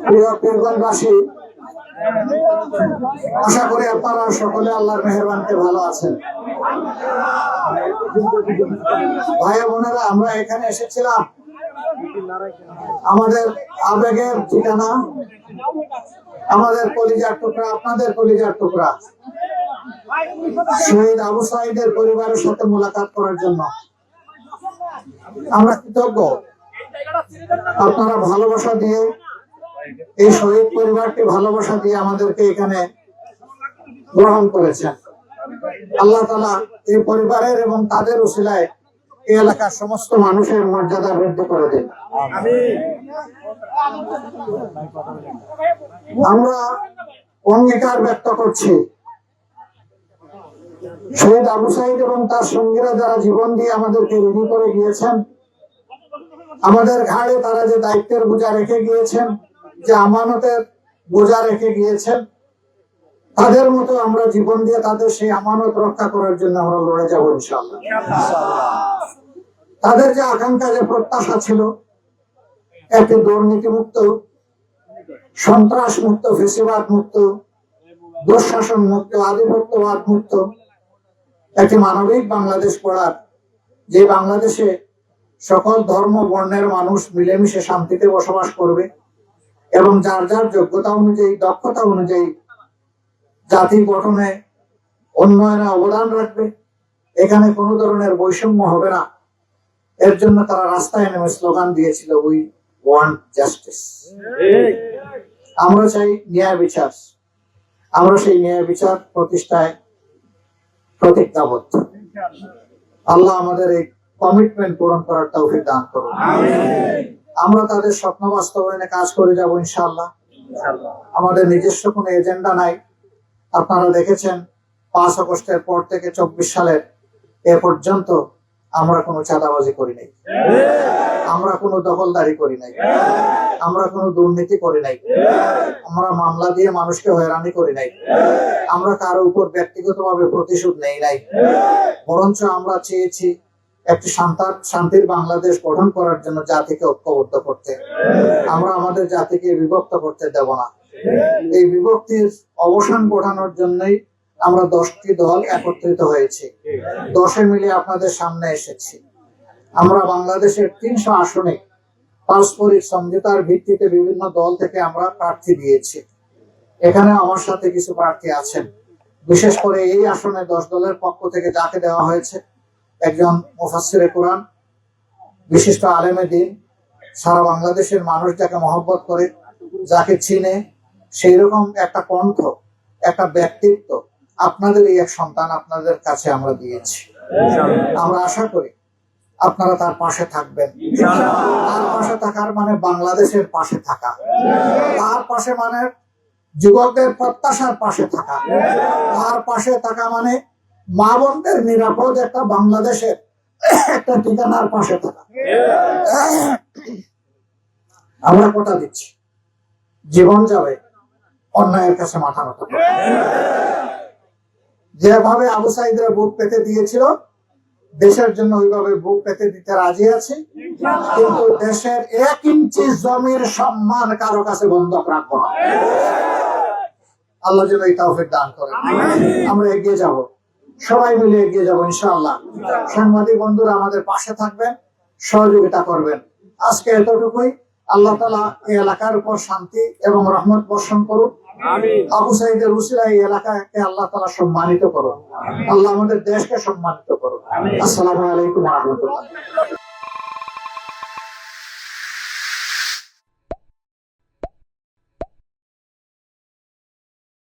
প্রিয় পীরগঞ্জবাসী, আশা করি আপনারা সকলে আল্লাহর মেহেরবানিতে ভালো আছেন। ভাই বোনেরা, আমরা এখানে এসেছিলাম আমাদের আবেগের ঠিকানা, আমাদের কলিজার টুকরা, আপনাদের কলিজার টুকরা শহীদ আবু সাঈদের পরিবারের সাথে মোলাকাত করার জন্য। আমরা কৃতজ্ঞ, আপনারা ভালোবাসা দিয়ে, এই শহীদ পরিবারকে ভালোবাসা দিয়ে আমাদেরকে এখানে গ্রহণ করেছেন। আল্লাহ তাআলা এই পরিবারের এবং তাদের উসিলায় এই এলাকার সমস্ত মানুষের মর্যাদা বৃদ্ধি করে দেন। আমরা অঙ্গীকার ব্যক্ত করছি, শহীদ আবু সাঈদ এবং তার সঙ্গীরা যারা জীবন দিয়ে আমাদেরকে রেডি করে গিয়েছেন, আমাদের ঘাড়ে তারা যে দায়িত্বের বোঝা রেখে গিয়েছেন, যে আমানতের বোঝা রেখে গিয়েছেন, তাদের মতো আমরা জীবন দিয়ে তাদের সেই আমানত রক্ষা করার জন্য আমরা লড়ে যাবো ইনশাআল্লাহ। তাদের যে আকাঙ্ক্ষা, যে প্রত্যাশা ছিল একটি দুর্নীতি মুক্ত, সন্ত্রাস মুক্ত, ফেসিবাদ মুক্ত, দুঃশাসন মুক্ত, আধিপত্যবাদ মুক্ত একটি মানবিক বাংলাদেশ গড়ার, যে বাংলাদেশে সকল ধর্ম বর্ণের মানুষ মিলেমিশে শান্তিতে বসবাস করবে এবং যার যার যোগ্যতা অনুযায়ী, দক্ষতা অনুযায়ী জাতি গঠনে, উন্নয়নে অবদান রাখবে, এখানে কোনো ধরনের বৈষম্য হবে না। এর জন্য তারা রাস্তায় নেমে স্লোগান দিয়েছিল, উই ওয়ান্ট জাস্টিস। আমরা চাই ন্যায় বিচার, আমরা সেই ন্যায় বিচার প্রতিষ্ঠায় প্রতিজ্ঞাবদ্ধ। আল্লাহ আমাদের এই কমিটমেন্ট পূরণ করার তৌফিক দান করুন। আমরা তাদের স্বপ্ন বাস্তবায়নে কাজ করে যাব ইনশাআল্লাহ। আমাদের নিজস্ব কোনো এজেন্ডা নাই। আপনারা দেখেছেন 5 আগস্টের পর থেকে 24 সালের এ পর্যন্ত আমরা কোনো চাঁদাবাজি করি নাই, আমরা কোনো দখলদারি করি নাই, আমরা কোনো দুর্নীতি করি নাই, আমরা মামলা দিয়ে মানুষকে হয়রানি করি নাই, আমরা কারো উপর ব্যক্তিগতভাবে প্রতিশোধ নেই নাই। বরঞ্চ আমরা চেয়েছি একটি শান্তির বাংলাদেশ গঠন করার জন্য জাতিকে ঐক্যবদ্ধ করতে। আমরা আমাদের জাতিকে বিভক্ত করতে দেব না। এই বিভক্তির অবসান ঘটানোর জন্যই আমরা 10টি দল একত্রিত হয়েছি, 10 মিলে আপনাদের সামনে এসেছি। আমরা বাংলাদেশের 300 আসনে পারস্পরিক সমঝোতার ভিত্তিতে বিভিন্ন দল থেকে আমরা প্রার্থী দিয়েছি। এখানে আমার সাথে কিছু প্রার্থী আছেন। বিশেষ করে এই আসনে 10 দলের পক্ষ থেকে যাকে দেওয়া হয়েছে, একজন মুফাসসিরে কোরআন, বিশিষ্ট আলেমে দ্বীন, সারা বাংলাদেশের মানুষ যাকে মহব্বত করে, যাকে চিনে, সেই রকম একটা কণ্ঠ, একটা ব্যক্তিত্ব আপনাদের এই এক সন্তান আপনাদের কাছে আমরা দিয়েছি। আমরা আশা করি আপনারা তার পাশে থাকবেন। তার পাশে থাকার মানে বাংলাদেশের পাশে থাকা, তার পাশে মানে যুবকদের প্রত্যাশার পাশে থাকা, তার পাশে থাকা মানে মা বোনদের নিরাপদ একটা বাংলাদেশের একটা ঠিকানার পাশে থাকা। আমরা কথা দিচ্ছি, জীবন যাবে, অন্যায়ের কাছে মাথা নত করবে। যেভাবে আবু সাঈদরা বুক পেতে দিয়েছিল, দেশের জন্য ওইভাবে বুক পেতে দিতে রাজি আছে, কিন্তু দেশের 1 ইঞ্চি জমির সম্মান কারো কাছে বন্ধক রাখবো না। আল্লাহ যেন এই তৌফিক দান করেন। আমরা এগিয়ে যাব, সবাই মিলে এগিয়ে যাব ইনশাআল্লাহ। সাংবাদিক বন্ধুরা আমাদের পাশে থাকবেন, সহযোগিতা করবেন। আজকে এতটুকুই। আল্লাহ তাআলা এই এলাকার উপর শান্তি এবং রহমত বর্ষণ করুন। আবু সাঈদের উসিলায় এই এলাকাকে আল্লাহ তাআলা সম্মানিত করুন। আল্লাহ আমাদের দেশকে সম্মানিত করুন। আসসালামু আলাইকুম ওয়া রাহমাতুল্লাহ।